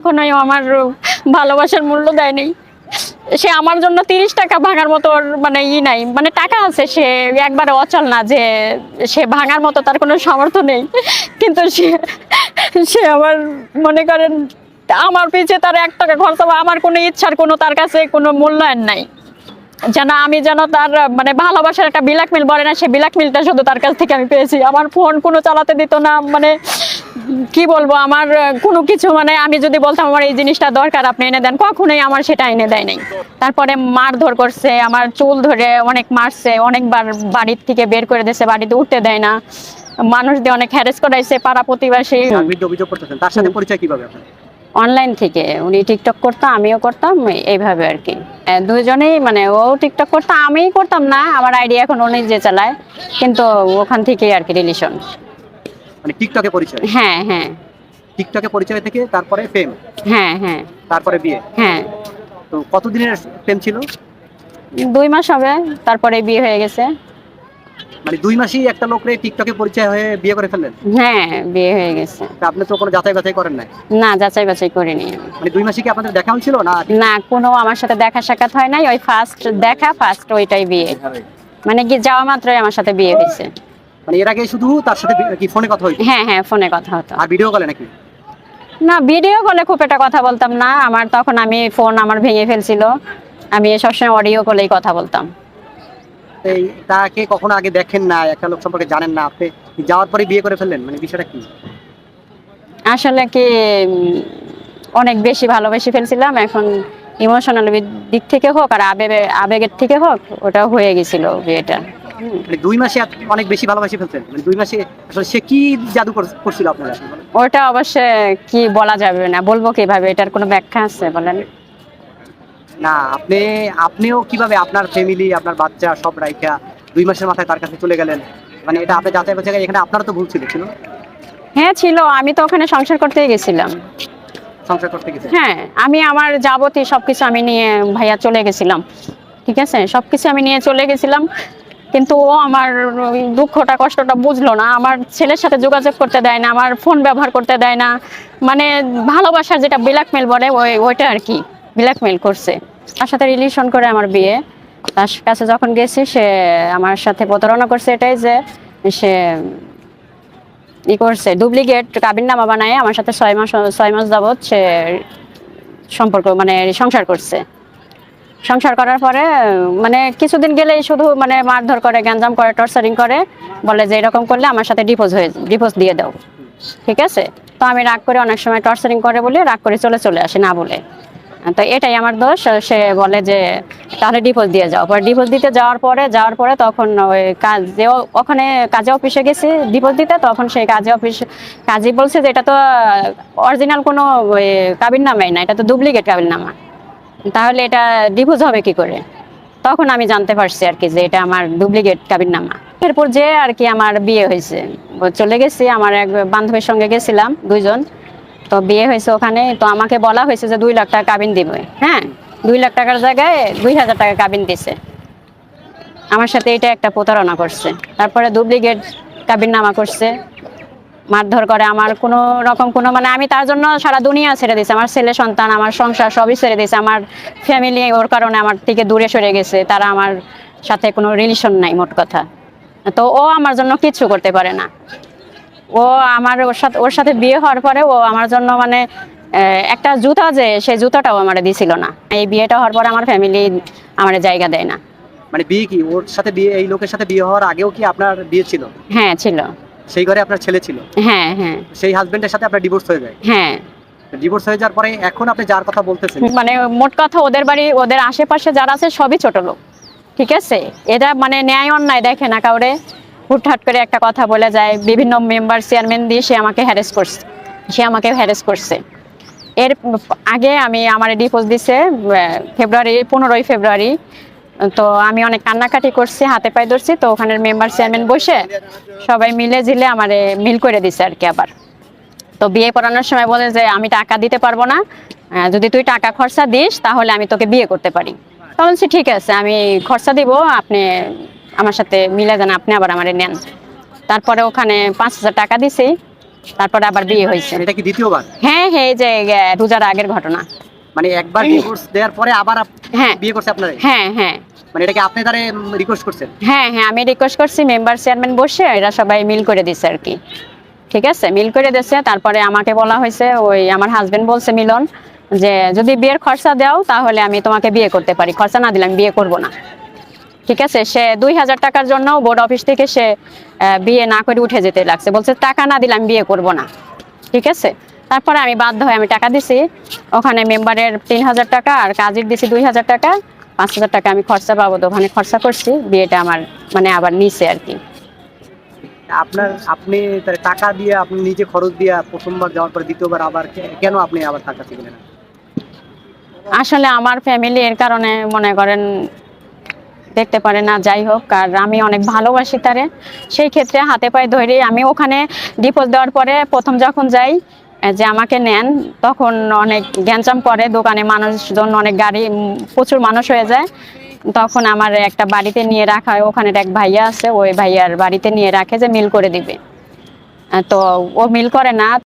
কখনোই আমার ভালোবাসার মূল্য দেয়নি। সে আমার জন্য 30 টাকা ভাঙার মতো মানে নাই, মানে টাকা আছে, সে একবারে অচল না যে সে ভাঙার মতো তার কোনো সামর্থ্য নেই। কিন্তু সে সে আমার মনে করেন আমার পিছে তার 1 টাকা খরচ হবে, আমার কোনো ইচ্ছার কোনো তার কাছে কোনো মূল্যায়ন নাই। যেন আমি যেন তার মানে ভালোবাসার একটা ব্ল্যাকমেল বলে না, সে ব্ল্যাকমেলটা শুধু তার কাছ থেকে আমি পেয়েছি। আমার ফোন কোনো চালাতে দিত না, মানে কি বলবো, আমার কোনো কিছু মানে আমি যদি বলতাম আমার এই জিনিসটা দরকার আপনি এনে দেন, কখনোই আমার সেটা এনে দেয় নাই। তারপরে মারধর করছে, আমার চুল ধরে অনেক মারছে, অনেকবার বাড়ির থেকে বের করে দিয়েছে, বাড়িতে উঠতে দেয় না, মানুষ দিয়ে অনেক হ্যারেস করাইছে, পাড়া প্রতিবেশী। অভিযোগ করতেছেন, তার সাথে পরিচয় কিভাবে আপনার? অনলাইন থেকে, উনি টিকটক করতাম, আমিও করতাম, এইভাবে আর কি। দুজনেই মানে ও টিকটক করতাম, আমিই করতাম না, আমার আইডি এখন উনি যে চালায়, কিন্তু ওখান থেকেই আর কি রিলেশন। মানে টিকটকে পরিচয়? হ্যাঁ হ্যাঁ। টিকটকে পরিচয় থেকে তারপরে প্রেম? হ্যাঁ হ্যাঁ। তারপরে বিয়ে? হ্যাঁ। তো কতদিনের প্রেম ছিল? 2 মাস হবে, তারপরে বিয়ে হয়ে গেছে। মানে 2 মাসেই একটা লোকরে টিকটকে পরিচয় হয়ে বিয়ে করে ফেললেন? হ্যাঁ, বিয়ে হয়ে গেছে। তা আপনি তো কোনো যাচাই বাছাই করেন নাই? না, যাচাই বাছাই করিনি। মানে 2 মাসে কি আপনাদের দেখা হয়েছিল না? না, কোনো আমার সাথে দেখা সাক্ষাৎ হয় নাই, ওই ফার্স্ট দেখা, ফার্স্ট ওইটাই বিয়ে, মানে কি যাওয়া মাত্রই আমার সাথে বিয়ে হয়েছে। মানে এর আগে শুধু তার সাথে কি ফোনে কথা হইতো? হ্যাঁ হ্যাঁ, ফোনে কথা হতো। আর ভিডিও কলে নাকি? না, ভিডিও কলে খুব একটা কথা বলতাম না, আমার তখন আমি ফোন আমার ভেঙে ফেলছিল, আমি সবসময় অডিও কলেই কথা বলতাম। এই তাকে কখনো আগে দেখেন না, একটা লোক সম্পর্কে জানেন না, আপনি যাওয়ার পরে বিয়ে করে ফেললেন, মানে বিষয়টা কি? আসলে কি অনেক বেশি ভালোবেসে ফেলছিলাম, এখন ইমোশনাল দিক থেকে হোক আর আবেগের থেকে হোক, ওটা হয়ে গেছিল বিয়েটা। মানে 2 মাসে অনেক বেশি ভালোবাসি ফেলছেন, মানে 2 মাসে আসলে সে কি জাদু করছিল আপনার? ওটা অবশ্য কি বলা যাবে না, বলবো কিভাবে, এটার কোনো ব্যাখ্যা আছে বলেন? না, আপনিও কিভাবে আপনার ফ্যামিলি, আপনার বাচ্চা সব রাইখা 2 মাসের মাথায় তার কাছে চলে গেলেন? মানে এটা আপনি যাচাই বাছাই, এখানে আপনারও তো ভুল ছিল? হ্যাঁ ছিল, আমি তো ওখানে সংসার করতেই গেছিলাম। সংসার করতে গেছেন? হ্যাঁ, আমি আমার যাবতীয় সবকিছু আমি নিয়ে ভাইয়া চলে গেছিলাম, ঠিক আছে, সবকিছু আমি নিয়ে চলে গেছিলাম। কিন্তু ও আমার ওই দুঃখটা কষ্টটা বুঝলো না, আমার ছেলের সাথে যোগাযোগ করতে দেয় না, আমার ফোন ব্যবহার করতে দেয় না, মানে ভালোবাসার যেটা ব্ল্যাকমেল বলে ওইটা আর কি, ব্ল্যাকমেল করছে। তার সাথে রিলেশন করে আমার বিয়ে, তার কাছে যখন গেছি সে আমার সাথে প্রতারণা করছে, এটাই যে সে করছে ডুপ্লিকেট কাবিননামা বানায় আমার সাথে 6 মাস যাবত সে সম্পর্ক মানে সংসার করছে। সংসার করার পরে মানে কিছুদিন গেলেই শুধু মানে মারধর করে, গ্যাঞ্জাম করে, টর্চারিং করে, বলে যে এরকম করলে আমার সাথে ডিভোর্স দিয়ে দাও, ঠিক আছে। তো আমি রাগ করে, অনেক সময় টর্চারিং করে বলে রাগ করে চলে আসে না বলে, তো এটাই আমার দোষ। সে বলে যে তাহলে ডিভোর্স দিয়ে যাও, পরে ডিভোর্স দিতে যাওয়ার পরে তখন ওই ওখানে কাজে অফিসে গেছি ডিভোর্স দিতে, তখন সেই কাজী বলছে যে এটা তো অরিজিনাল কোনো কাবিননামাই না, এটা তো ডুপ্লিকেট কাবিননামা, তাহলে এটা ডিভোর্স হবে কি করে। তখন আমি জানতে পারছি আর কি যে এটা আমার ডুপ্লিকেট কাবিননামা। এরপর যে আর কি আমার বিয়ে হয়েছে, চলে গেছি, আমার এক বান্ধবীর সঙ্গে গেছিলাম 2 জন, তো বিয়ে হয়েছে ওখানে। তো আমাকে বলা হয়েছে যে 2 লাখ টাকা কাবিন দিবে, হ্যাঁ, 2 লাখ টাকার জায়গায় 2000 টাকা কাবিন দিছে। আমার সাথে এটা একটা প্রতারণা করছে। তারপরে ডুপ্লিকেট কাবিননামা করছে, মারধর করে, আমার কোনো রকম কোনো মানে আমি তার জন্য সারা দুনিয়া ছেড়ে দিয়েছি, আমার ছেলে সন্তান, আমার সংসার সবই ছেড়ে দিয়েছে, আমার ফ্যামিলি ওর কারণে আমার থেকে দূরে সরে গেছে, তারা আমার সাথে কোনো রিলেশন নাই মোট কথা। তো ও আমার জন্য কিচ্ছু করতে পারে না। ও আমার ওর সাথে বিয়ে হওয়ার পরে ও আমার জন্য মানে একটা জুতা, যে সেই জুতাটাও আমার দিছিল না। এই বিয়েটা হওয়ার পরে আমার ফ্যামিলি আমার জায়গা দেয় না। মানে বিয়ে কি ওর সাথে বিয়ে, এই লোকের সাথে বিয়ে হওয়ার আগেও কি আপনার বিয়ে ছিল? হ্যাঁ ছিল। সেই ঘরে আপনার ছেলে ছিল? হ্যাঁ হ্যাঁ। সেই হাজবেন্ডের সাথে আপনার ডিভোর্স হয়ে যায়? হ্যাঁ। ডিভোর্স হয়ে যাওয়ার পরে এখন আপনি যার কথা বলতেছেন, মানে মোট কথা ওদের বাড়ি, ওদের আশেপাশে যারা আছে সবই ছোট লোক, ঠিক আছে। এরা মানে ন্যায় অন্যায় দেখে না কাউরে, হুটহাট করে একটা কথা বলে যায়, বিভিন্ন মেম্বার চেয়ারম্যান দিয়ে সে আমাকে হ্যারেস করছে। এর আগে আমার ডিভোর্স দিছে 15 ফেব্রুয়ারি। তো আমি অনেক কান্নাকাটি করছি, হাতে পায়ে ধরছি, তো ওখানের মেম্বার চেয়ারম্যান বসে সবাই মিলে ঝিলে আমারে মিল করে দিছে আর কি। আবার তো বিয়ে পড়ানোর সময় বলে যে আমি টাকা দিতে পারবো না, যদি তুই টাকা খরচা দিস তাহলে আমি তোকে বিয়ে করতে পারি। তখন সে ঠিক আছে, আমি খরচা দিব, আপনি আমার সাথে মিলে যান, আপনি আবার আমারে নেন। তারপরে ওখানে 5000 টাকা দিছি, তারপরে আবার বিয়ে হয়েছে। এটা কি দ্বিতীয়বার? হ্যাঁ হ্যাঁ, এই যে রোজার আগের ঘটনা। মানে একবার ডিভোর্স দেওয়ার পরে আবার হ্যাঁ বিয়ে করছে আপনার? হ্যাঁ হ্যাঁ মানে এটা কি আপনি তারে রিকোয়েস্ট করছেন? হ্যাঁ হ্যাঁ, আমি রিকোয়েস্ট করছি, মেম্বার চেয়ারম্যান বসে এরা সবাই মিল করে দিছে আর কি। ঠিক আছে, মিল করে দিয়েছে। তারপরে আমাকে বলা হয়েছে, ওই আমার হাজবেন্ড বলছে মিলন, যে যদি বিয়ের খরচা দাও তাহলে আমি তোমাকে বিয়ে করতে পারি, খরচা না দিলে আমি বিয়ে করব না। ঠিক আছে, সে 2000 টাকার জন্য বোর্ড অফিস থেকে সে বিয়ে না করে উঠে যেতে লাগছে, বলছে টাকা না দিলে আমি বিয়ে করব না। ঠিক আছে, তারপরে আমি বাধ্য হয়ে আমি টাকা দিছি। ওখানে মেম্বারের 3000 টাকা আর কাজের দিছি 2000 টাকা, 5000 টাকা আমি খরচা বাবদ ওখানে খরচা করছি। বিয়েটা আমার মানে আবার নিচে আর কি। আপনি তার টাকা দিয়ে, আপনি নিজে খরচ দিয়ে প্রথমবার যাওয়ার পরে দ্বিতীয়বার আবার কেন আপনি আবার তার কাছে গেলেন? আসলে আমার ফ্যামিলি এর কারণে মনে করেন দেখতে পারে না, যাই হোক, আর আমি অনেক ভালোবাসি তারে। সেই ক্ষেত্রে হাতে পায়ে ধরে আমি ওখানে ডিপোজ দেওয়ার পরে প্রথম যখন যাই যে আমাকে নেন, তখন অনেক গ্যাঞ্জাম করে দোকানে, মানুষজন অনেক গাড়ি, প্রচুর মানুষ হয়ে যায়। তখন আমার একটা বাড়িতে নিয়ে রাখা হয়, ওখানে এক ভাইয়া আছে, ওই ভাইয়ার বাড়িতে নিয়ে রাখে যে মিল করে দিবে। তো ও মিল করে না।